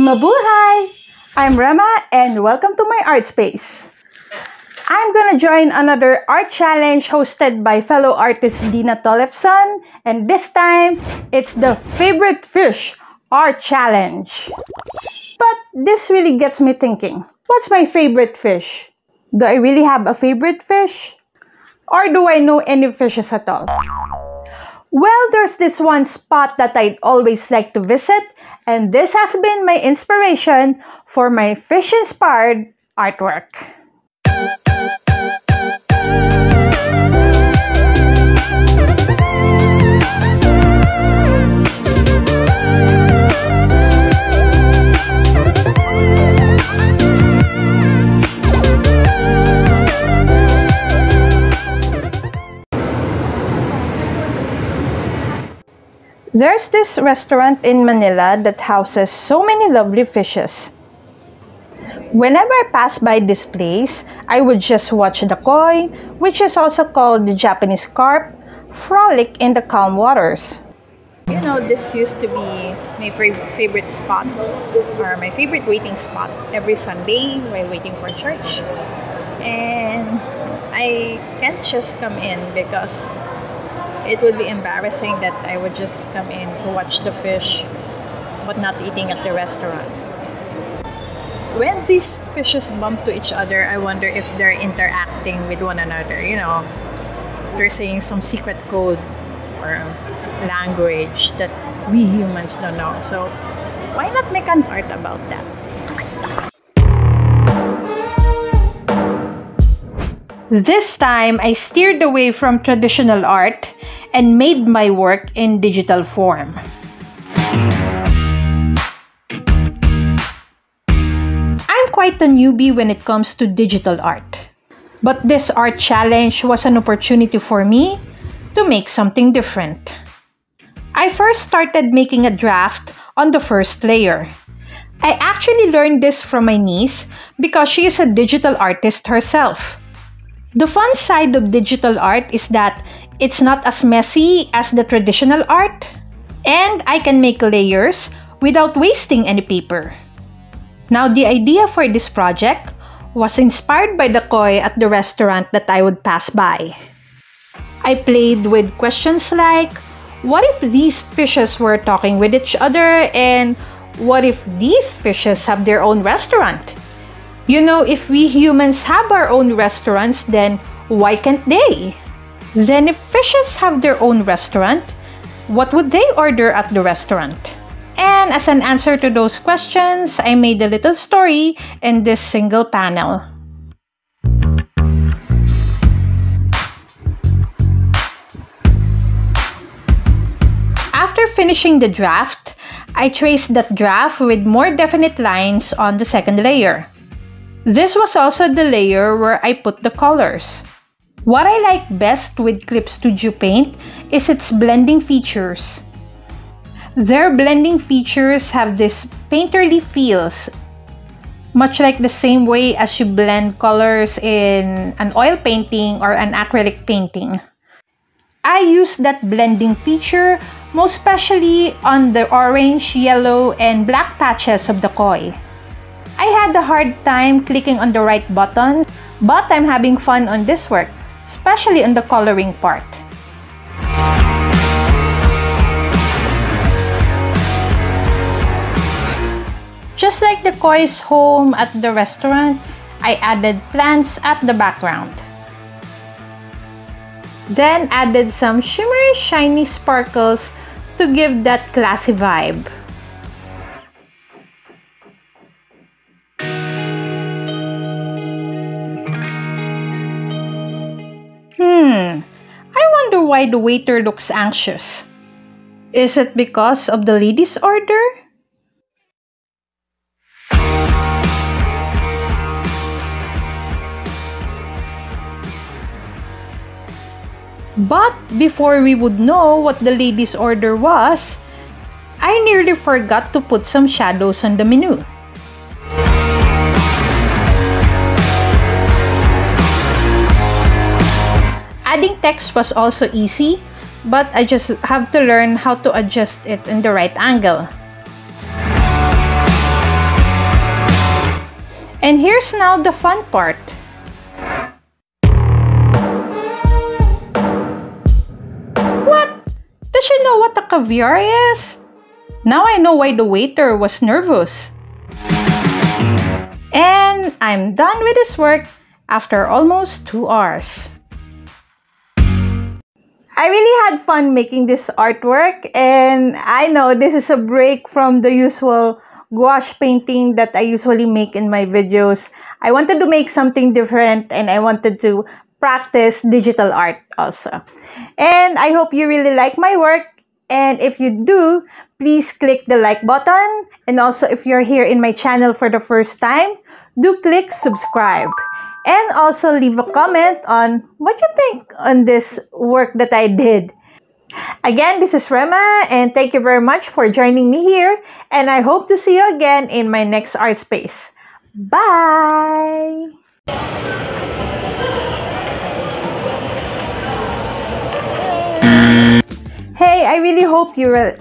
Mabuhay! I'm Rema and welcome to my art space. I'm gonna join another art challenge hosted by fellow artist Dina Tolefson, and this time it's the favorite fish art challenge. But this really gets me thinking, what's my favorite fish? Do I really have a favorite fish? Or do I know any fishes at all? Well, there's this one spot that I'd always like to visit, and this has been my inspiration for my fish-inspired artwork. There's this restaurant in Manila that houses so many lovely fishes. Whenever I pass by this place, I would just watch the koi, which is also called the Japanese carp, frolic in the calm waters. You know, this used to be my favorite spot, or my favorite waiting spot every Sunday while waiting for church. And I can't just come in because it would be embarrassing that I would just come in to watch the fish but not eating at the restaurant. When these fishes bump to each other, I wonder if they're interacting with one another. You know, they're saying some secret code or language that we humans don't know. So why not make an art about that? This time, I steered away from traditional art and made my work in digital form. I'm quite a newbie when it comes to digital art, but this art challenge was an opportunity for me to make something different. I first started making a draft on the first layer. I actually learned this from my niece because she is a digital artist herself. The fun side of digital art is that it's not as messy as the traditional art, and I can make layers without wasting any paper. Now, the idea for this project was inspired by the koi at the restaurant that I would pass by. I played with questions like, what if these fishes were talking with each other, and what if these fishes have their own restaurant? You know, if we humans have our own restaurants, then why can't they? Then if fishes have their own restaurant, what would they order at the restaurant? And as an answer to those questions, I made a little story in this single panel. After finishing the draft, I traced that draft with more definite lines on the second layer. This was also the layer where I put the colors. What I like best with Clip Studio Paint is its blending features. Their blending features have this painterly feels, much like the same way as you blend colors in an oil painting or an acrylic painting. I use that blending feature most especially on the orange, yellow, and black patches of the koi. I had a hard time clicking on the right buttons, but I'm having fun on this work, especially on the coloring part. Just like the koi's home at the restaurant, I added plants at the background. Then added some shimmery, shiny sparkles to give that classy vibe. I wonder why the waiter looks anxious. Is it because of the lady's order? But before we would know what the lady's order was, I nearly forgot to put some shadows on the menu. Adding text was also easy, but I just have to learn how to adjust it in the right angle. And here's now the fun part. What? Does she know what a caviar is? Now I know why the waiter was nervous. And I'm done with this work after almost 2 hours. I really had fun making this artwork, and I know this is a break from the usual gouache painting that I usually make in my videos. I wanted to make something different, and I wanted to practice digital art also. And I hope you really like my work, and if you do, please click the like button, and also if you're here in my channel for the first time, do click subscribe. And also leave a comment on what you think on this work that I did. Again, this is Rema, and thank you very much for joining me here. And I hope to see you again in my next art space. Bye! Hey, I really hope you will...